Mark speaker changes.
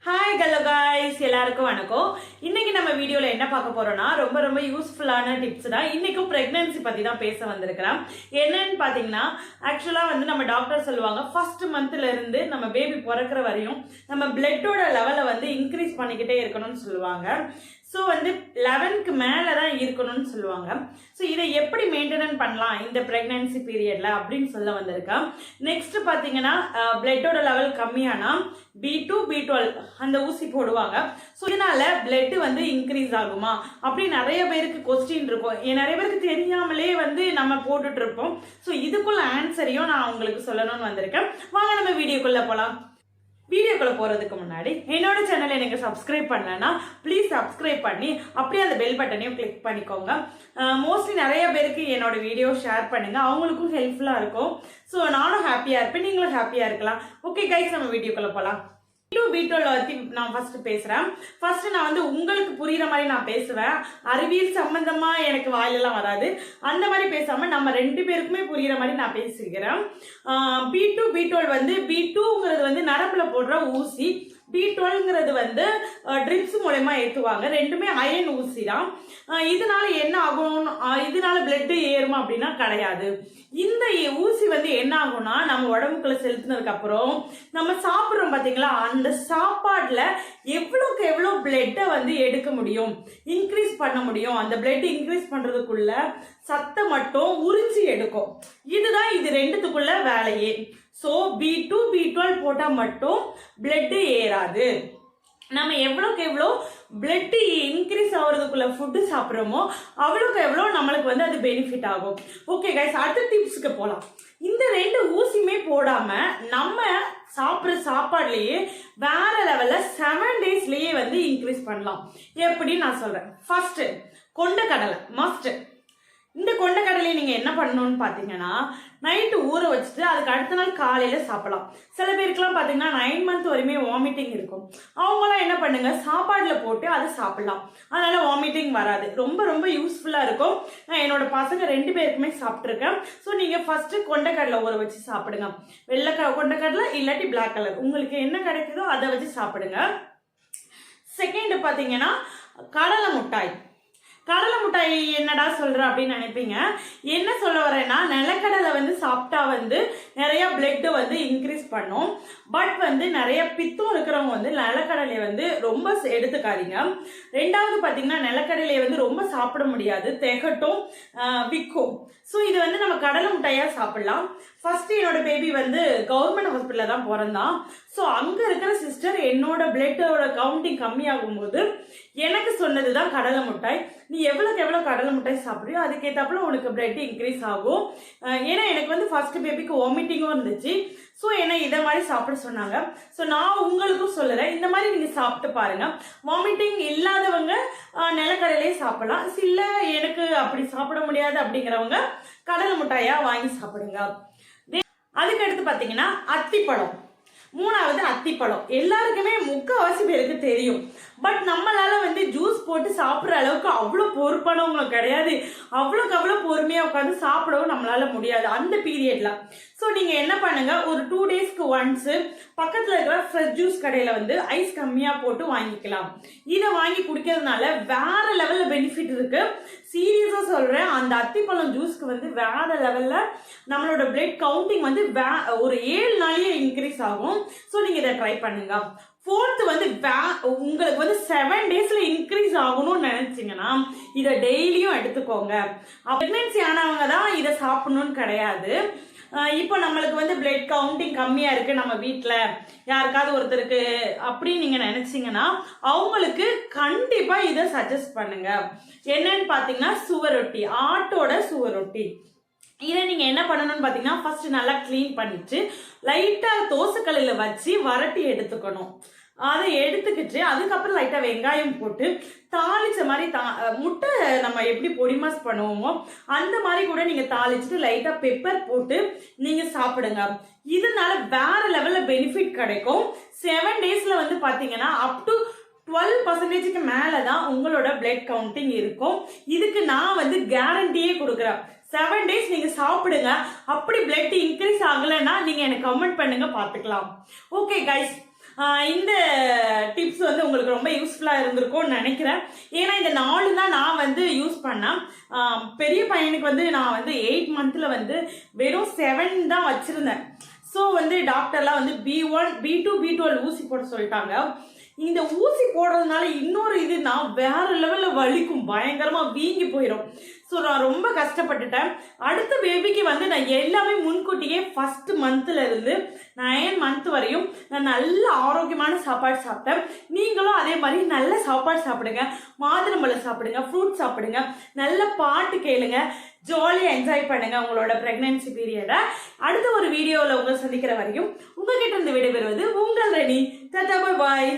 Speaker 1: Hi hello guys, எல்லாருக்கும் வணக்கம். இன்னைக்கு நம்ம வீடியோல என்ன பார்க்க போறோம்னா ரொம்ப யூஸ்ஃபுல்லான டிப்ஸ் தான். இன்னைக்கும் பிரெக்னன்சி பத்தி தான் பேச வந்திருக்கிறோம். என்னன்னு பாத்தீங்கன்னா, ஆக்சுவலா நம்ம டாக்டர் சொல்லுவாங்க, ஃபர்ஸ்ட் மந்த்ல இருந்து நம்ம பேபி பிறக்கிற வரையும் நம்ம பிளட்டோட லெவலை இன்க்ரீஸ் பண்ணிக்கிட்டே இருக்கணும்னு சொல்லுவாங்க. ஸோ 11க்கு மேலே தான் இருக்கணும்னு சொல்லுவாங்க. ஸோ இதை எப்படி மெயின்டைன் பண்ணலாம் இந்த ப்ரெக்னன்சி பீரியட்ல அப்படின்னு சொல்ல வந்திருக்கேன். நெக்ஸ்ட் பார்த்தீங்கன்னா, பிளட்டோட லெவல் கம்மியானா B2 B12 அந்த ஊசி போடுவாங்க. ஸோ இதனால பிளட் இன்க்ரீஸ் ஆகுமா அப்படி நிறைய பேருக்கு கொஸ்டின் இருக்கும். நிறைய பேருக்கு தெரியாமலே நம்ம போட்டுட்டு இருப்போம். ஸோ இதுக்குள்ள ஆன்சரையும் நான் உங்களுக்கு சொல்லணும்னு வந்திருக்கேன். வாங்க நம்ம வீடியோக்குள்ள போகலாம். வீடியோக்குள்ள போறதுக்கு முன்னாடி என்னோட சேனலை எனக்கு சப்ஸ்கிரைப் பண்ணலன்னா ப்ளீஸ் சப்ஸ்கிரைப் பண்ணி அப்படியே அந்த பெல் பட்டனையும் கிளிக் பண்ணிக்கோங்க. மோஸ்ட்லி நிறைய பேருக்கு என்னோட வீடியோ ஷேர் பண்ணுங்க, அவங்களுக்கும் ஹெல்ப்ஃபுல்லா இருக்கும். ஸோ நானும் ஹாப்பியா இருப்பேன், நீங்களும் ஹாப்பியா இருக்கலாம். ஓகே கைஸ், நம்ம வீடியோக்குள்ள போலாம். B12 பத்தி நான் ஃபர்ஸ்ட் பேசுறேன். ஃபர்ஸ்ட் நான் உங்களுக்கு புரியுற மாதிரி நான் பேசுவேன். அறிவியல் சம்பந்தமா எனக்கு வாயிலெல்லாம் வராது. அந்த மாதிரி பேசாம நம்ம ரெண்டு பேருக்குமே புரியுற மாதிரி நான் பேசிக்கிறேன். B2 B12 B2ங்கிறது நரம்புல போடுற ஊசி, B12ங்கிறது ட்ரிப்ஸ் மூலமா ஏற்றுவாங்க. ரெண்டுமே அயன் ஊசி தான். இதனால என்ன ஆகும், இதனால பிளட் ஏறுமா அப்படின்னா கிடையாது. இந்த ஊசி என்ன ஆகும்னா, நம்ம உடம்புக்குள்ள செலுத்தினதுக்கு அப்புறம் நம்ம சாப்பிட்றோம் பாத்தீங்களா, அந்த சாப்பாடுல எவ்வளவுக்கு எவ்வளவு பிளட்டை எடுக்க முடியும், இன்க்ரீஸ் பண்ண முடியும். அந்த பிளட் இன்க்ரீஸ் பண்றதுக்குள்ள சத்தை மட்டும் உறிஞ்சி எடுக்கும். இதுதான் இது ரெண்டுத்துக்குள்ள வேலையே. ஸோ B2 B12 போட்டா மட்டும் பிளட் ஏறாது. நம்ம எவ்வளோக்கு எவ்வளோ பிளட் இன்க்ரீஸ் ஆகிறதுக்குள்ள ஃபுட்டு சாப்பிட்றோமோ அவ்வளோக்கு எவ்வளோ நம்மளுக்கு அது பெனிஃபிட் ஆகும். ஓகே கைஸ், அடுத்த டிப்ஸுக்கு போகலாம். இந்த ரெண்டு ஊசியுமே போடாம நம்ம சாப்பிட்ற சாப்பாடுலயே வேற லெவல்ல 7 டேஸ்லயே இன்க்ரீஸ் பண்ணலாம். எப்படின்னு நான் சொல்றேன். ஃபர்ஸ்ட், கொண்டக்கடலை மஸ்ட். இந்த கொண்டக்கடலையை நீங்க என்ன பண்ணணும்னு பாத்தீங்கன்னா, நைட்டு ஊற வச்சுட்டு அதுக்கு அடுத்த நாள் காலையில சாப்பிடலாம். சில பேருக்குலாம் பாத்தீங்கன்னா 9 மந்த் வரையுமே வாமிட்டிங் இருக்கும். அவங்களாம் என்ன பண்ணுங்க, சாப்பாடுல போட்டு அதை சாப்பிடலாம். அதனால வாமிட்டிங் வராது. ரொம்ப யூஸ்ஃபுல்லா இருக்கும். நான் என்னோட பசங்க 2 பேருக்குமே சாப்பிட்டுருக்கேன். ஸோ நீங்க ஃபர்ஸ்ட் கொண்டக்கடலை ஊற வச்சு சாப்பிடுங்க. வெள்ளை கொண்டக்கடலை இல்லாட்டி பிளாக் கலர், உங்களுக்கு என்ன கிடைக்குதோ அதை வச்சு சாப்பிடுங்க. செகண்ட் பாத்தீங்கன்னா, கடலை மிட்டாய். கடலை மிட்டாய் என்னடா சொல்ற அப்படின்னு நினைப்பீங்க. என்ன சொல்ல வரேன்னா, நிலக்கடலை சாப்பிட்டா நிறைய பிளட் இன்க்ரீஸ் பண்ணும். பட் நிறைய பித்தம் இருக்கிறவங்க நிலக்கடலையை ரொம்ப எடுத்துக்காதீங்க. ரெண்டாவது பாத்தீங்கன்னா, நிலக்கடலையை ரொம்ப சாப்பிட முடியாது, திகட்டும், விற்கும். ஸோ இது நம்ம கடலை மிட்டாயா சாப்பிடலாம். ஃபர்ஸ்ட் என்னோட பேபி கவர்மெண்ட் ஹாஸ்பிட்டல்ல தான் பிறந்தான். ஸோ அங்க இருக்கிற சிஸ்டர் என்னோட பிளட்டோட கவுண்டிங் கம்மியாகும் போது எனக்கு சொன்னதுதான் கடலை மிட்டாய். நீ எவ்வளவுக்கு எவ்வளவு கடலை மிட்டாய் சாப்பிடுறியோ அதுக்கேத்தாப்புல உனக்கு பிளட் இன்க்ரீஸ் ஆகும். ஏன்னா எனக்கு ஃபர்ஸ்ட் பேபிக்கு வாமிட்டிங்கும் இருந்துச்சு. ஸோ என்ன இதை மாதிரி சாப்பிட சொன்னாங்க. ஸோ நான் உங்களுக்கும் சொல்லுறேன், இந்த மாதிரி நீங்க சாப்பிட்டு பாருங்க. வாமிட்டிங் இல்லாதவங்க நிலக்கடலையே சாப்பிடலாம். இல்ல எனக்கு அப்படி சாப்பிட முடியாது அப்படிங்கிறவங்க கடலை மிட்டாயா வாங்கி சாப்பிடுங்க. அதுக்கு அடுத்து பாத்தீங்கன்னா, அத்திப்பழம். மூணாவது அத்திப்பழம். எல்லாருக்குமே முக்கால்வாசி பேருக்கு தெரியும். பட் நம்மளால ஜூஸ் போட்டு சாப்பிட்ற அளவுக்கு அவ்வளோ பொறுப்பானவங்க கிடையாது. அவ்வளோக்கு அவ்வளோ பொறுமையா உட்காந்து சாப்பிடவும் நம்மளால முடியாது அந்த பீரியட்ல. ஸோ நீங்க என்ன பண்ணுங்க, ஒரு 2 டேஸ்க்கு ஒன்ஸ் பக்கத்துல இருக்கிற ஃப்ரெஷ் ஜூஸ் கடையில ஐஸ் கம்மியா போட்டு வாங்கிக்கலாம். இதை வாங்கி குடிக்கிறதுனால வேற லெவல்ல பெனிஃபிட் இருக்கு. சீரியஸா சொல்றேன், அந்த அத்திப்பழம் ஜூஸ்க்கு வேற லெவல்ல நம்மளோட பிளட் கவுண்டிங் ஒரு 7 நாளையே இன்க்ரீஸ் ஆகும். ஸோ நீங்க இதை ட்ரை பண்ணுங்க. ஃபோர்த் உங்களுக்கு 7 டேஸ்ல இன்க்ரீஸ் ஆகணும்னு நினைச்சீங்கன்னா இதை டெய்லியும் எடுத்துக்கோங்க. பிரெக்னன்சி ஆனவங்க தான் இதை சாப்பிடணும்னு கிடையாது. இப்போ நம்மளுக்கு பிளட் கவுண்டிங் கம்மியா இருக்கு நம்ம வீட்டுல யாருக்காவது ஒருத்தருக்கு அப்படின்னு நீங்க நினைச்சீங்கன்னா அவங்களுக்கு கண்டிப்பா இதை சஜஸ்ட் பண்ணுங்க. என்னன்னு பாத்தீங்கன்னா, சுவரொட்டி, ஆட்டோட சுவரொட்டி. இதை நீங்க என்ன பண்ணணும்னு பாத்தீங்கன்னா, ஃபர்ஸ்ட் நல்லா கிளீன் பண்ணிட்டு லைட்டா தோசைக்கல்லுல வச்சு வரட்டி எடுத்துக்கணும். அதை எடுத்துக்கிட்டு அதுக்கப்புறம் லைட்டா வெங்காயம் போட்டு தாளிச்ச மாதிரி முட்டை நம்ம எப்படி பொடிமாஸ் பண்ணுவோமோ அந்த மாதிரி கூட நீங்க தாளிச்சுட்டு லைட்டா பெப்பர் போட்டு நீங்க சாப்பிடுங்க. இதனால வேற லெவல்ல பெனிஃபிட் கிடைக்கும். 7 டேஸ்ல பாத்தீங்கன்னா அப் டு 12% மேலதான் உங்களோட பிளட் கவுண்டிங் இருக்கும். இதுக்கு நான் கேரண்டியே கொடுக்குறேன். 7 டேஸ் நீங்க சாப்பிடுங்க. அப்படி பிளட் இன்க்ரீஸ் ஆகலைன்னா நீங்க எனக்கு கமெண்ட் பண்ணுங்க, பாத்துக்கலாம். ஓகே கைஸ், இந்த உங்களுக்கு ரொம்ப யூஸ்ஃபுல்லாக இருந்திருக்கும்னு நினைக்கிறேன். ஏன்னா இந்த 4 தான் நான் வந்து யூஸ் பண்ணேன். பெரிய பையனுக்கு வந்து நான் வந்து 8 மந்த்தில் வந்து வெறும் 7 தான் வச்சுருந்தேன். ஸோ வந்து டாக்டர்லாம் வந்து B1 B2 B12 ஊசி போட சொல்லிட்டாங்க. இந்த ஊசி போடுறதுனால இன்னொரு இதுனா வேற லெவலில் வலிக்கும், பயங்கரமாக வீங்கி போயிடும். ஸோ நான் ரொம்ப கஷ்டப்பட்டுட்டேன். அடுத்த பேபிக்கு வந்து நான் எல்லாமே முன்கூட்டியே ஃபர்ஸ்ட் மந்த்ல இருந்து 9 மந்த் வரையும் நான் நல்ல ஆரோக்கியமான சாப்பாடு சாப்பிட்டேன். நீங்களும் அதே மாதிரி நல்ல சாப்பாடு சாப்பிடுங்க, மாதுளம்பழம் சாப்பிடுங்க, ஃப்ரூட் சாப்பிடுங்க, நல்ல பாட்டு கேளுங்க, ஜாலியாக என்ஜாய் பண்ணுங்க உங்களோட பிரெக்னன்சி பீரியடை. அடுத்த ஒரு வீடியோவில் உங்களை சந்திக்கிற வரையும் உங்ககிட்ட இருந்து விடைபெறுவது உங்கள் ரெனி. டாடா, பாய் பாய்.